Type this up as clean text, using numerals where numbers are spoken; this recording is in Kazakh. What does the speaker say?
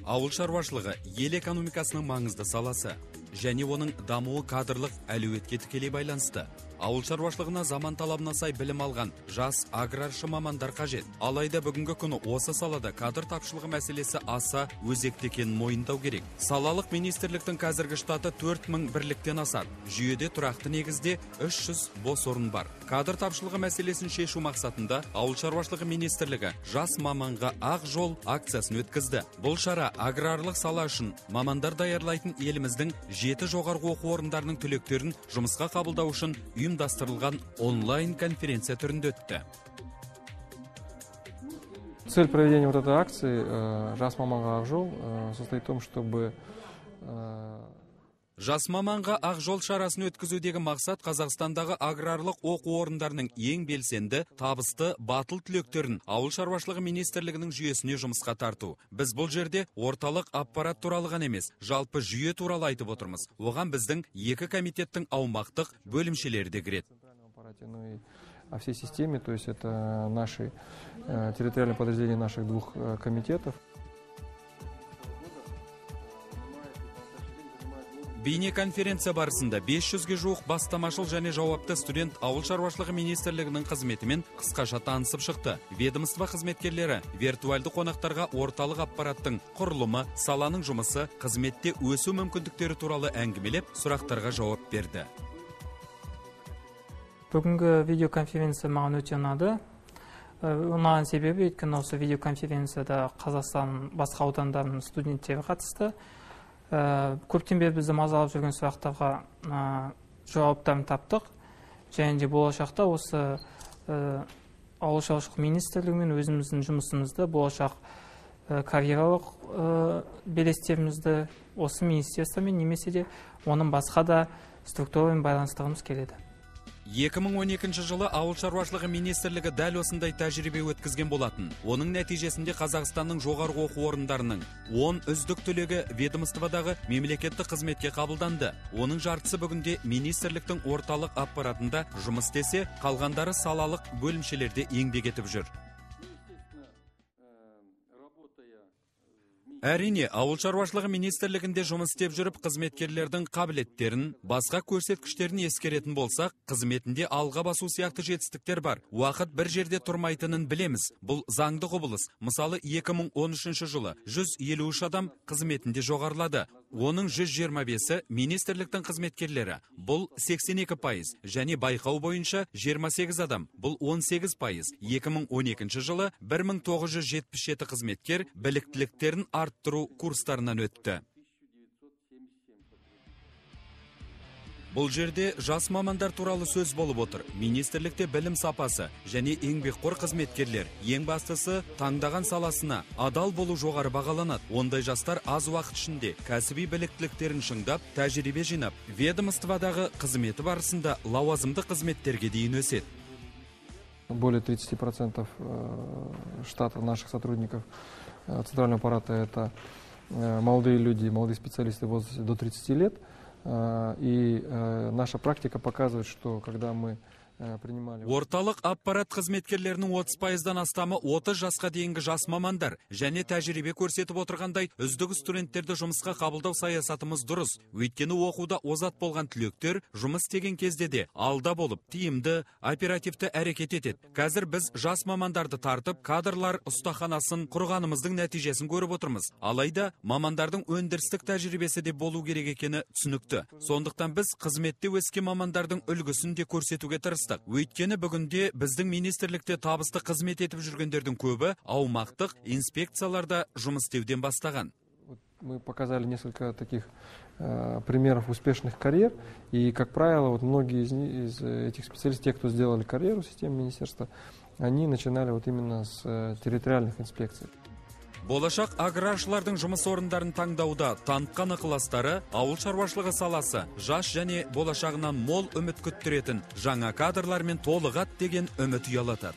Ауыл шаруашылығы ел экономикасының маңызды саласы, және оның дамуы кадрлық әлеуетке тікелей байланысты. Ауыл шаруашылығына заман талабына сай білім алған жас аграршы мамандар қажет. Алайда бүгінгі күні осы салада кадр тапшылығы мәселесі аса өзекті екенін мойындау керек. Салалық министрліктің қазіргі штаты 4000 бірліктен асады. Жүйеде тұрақты негізде 300 бос орын бар. Кадр тапшылығы мәселесін шешу мақсатында Ауыл шаруашылығы министрлігі жас маманға ақ жол акциясын өткізді. Бұл шара аграрлық сала үшін мамандар даярлайтын еліміздің 7 жоғарғы оқу орындарының түлектерін жұмысқа қабылдау үшін ұйымдастырылған онлайн конференция түрінде өтті. Цель проведения вот этой акции «Жас маманға ақ жол» состоит в том, чтобы Жас маманға ақ жол шарасын өткізудегі мақсат Қазақстандағы аграрлық оқу орындарының ең белсенді, табысты, батыл түлектерін Ауыл шаруашылығы министрлігінің жүйесіне жұмысқа тарту. Біз бұл жерде орталық аппарат туралы ғана емес, жалпы жүйе туралы айтып отырмыз. Оған біздің екі комитеттің аумақтық бөлімшелері де кіреді. О всей системе, то есть это наши территориальные подразделения наших двух комитетов. Бейнеконференция барысында 500-ге жуық бастамашыл және жауапты студент Ауыл шаруашылығы министрлігінің қызметімен қысқаша танысып шықты. Ведомство қызметкерлері виртуалды қонақтарға орталық аппараттың құрылымы, саланың жұмысы, қызметте өсу мүмкіндіктері туралы әңгімелеп, сұрақтарға жауап берді. Бүгінгі видеоконференция маған өте ұнады. Ұнаған себебі, өйткені осы видеоконференцияда Қазақстан басқа аудандарының студенттері қатысты. Көптен бері бізді мазалап жүрген сұрақтарға жауаптарын таптық. Және де болашақта осы Ауыл шаруашылығы министрлігімен өзіміздің жұмысымызды, болашақ карьералық белестерімізді осы министерствомен немесе де оның басқа да структурамен байланыстырғымыз келеді. 2012 жылы Ауыл шаруашылығы министрлігі дәл осындай тәжірибе өткізген болатын. Оның нәтижесінде Қазақстанның жоғарғы оқу орындарының 10 үздік түлегі ведомстводағы мемлекеттік қызметке қабылданды. Оның жартысы бүгінде министрліктің орталық аппаратында жұмыс істесе, қалғандары салалық бөлімшелерде еңбек етіп жүр. Әрине, Ауыл шаруашылығы министрлігінде жұмыс істеп жүріп, қызметкерлердің қабілеттерін, басқа көрсеткіштерін ескеретін болсақ, қызметінде алға басу сияқты жетістіктер бар. Уақыт бір жерде тұрмайтынын білеміз. Бұл заңды құбылыс. Мысалы, 2013 жылы 153 адам қызметінде жоғарылады. Оның 125-і министрліктің қызметкерлері. Бұл 82%, және байқау бойынша 28 адам. Бұл 18%. 2012 жылы 1977 қызметкер біліктіліктерін арттыру курстарынан өтті. Бұл жерде жас мамандар туралы сөз болып отыр. Министрлікте білім сапасы және еңбекқор қызметкерлер ең бастысы таңдаған саласына адал болу жоғары бағаланады. Ондай жастар аз уақыт ішінде кәсіби біліктіліктерін шыңдап, тәжірибе жинап, ведомстводағы қызметі барысында лауазымды қызметтерге дейін өседі. Более 30% штата наших сотрудников центрального аппарата это молодые люди, молодые специалисты в возрасте до 30 лет. И наша практика показывает, что когда мы принимали... Орталық аппарат қызметкерлерінің 30%-дан астамы 30 жасқа дейінгі жас мамандар, және тәжірибе көрсетіп отырғандай үздік студенттерді жұмысқа қабылдау саясатымыз дұрыс. Өйткені оқуда озат болған түлектер жұмыс істеген кезде де алда болып, тиімді, оперативті әрекет етеді. Қазір біз жас мамандарды тартып, кадрлар ұстаханасын құрғанымыздың нәтижесін көріп отырмыз. Алайда мамандардың өндірістік тәжірибесі де болу керек екені түсінікті. Сондықтан біз қызметте өскен мамандардың үлгісін де көрсетуге тырыстық. Өйткені бүгінде біздің министрлікте табысты қызмет етіп жүргендердің көбі аумақтық инспекцияларда жұмыс істеуден бастаған. Мы показали несколько таких примеров успешных карьер, и, как правило, вот многие из этих специалистов, те, кто сделали карьеру в системе министерства, они начинали вот именно с территориальных инспекций. Болашақ аграршылардың жұмыс орындарын таңдауда танытқан ықыластары ауыл шаруашылығы саласы жас және болашағынан мол үміт күттіретін жаңа кадрлармен толығат деген үміт ұялатады.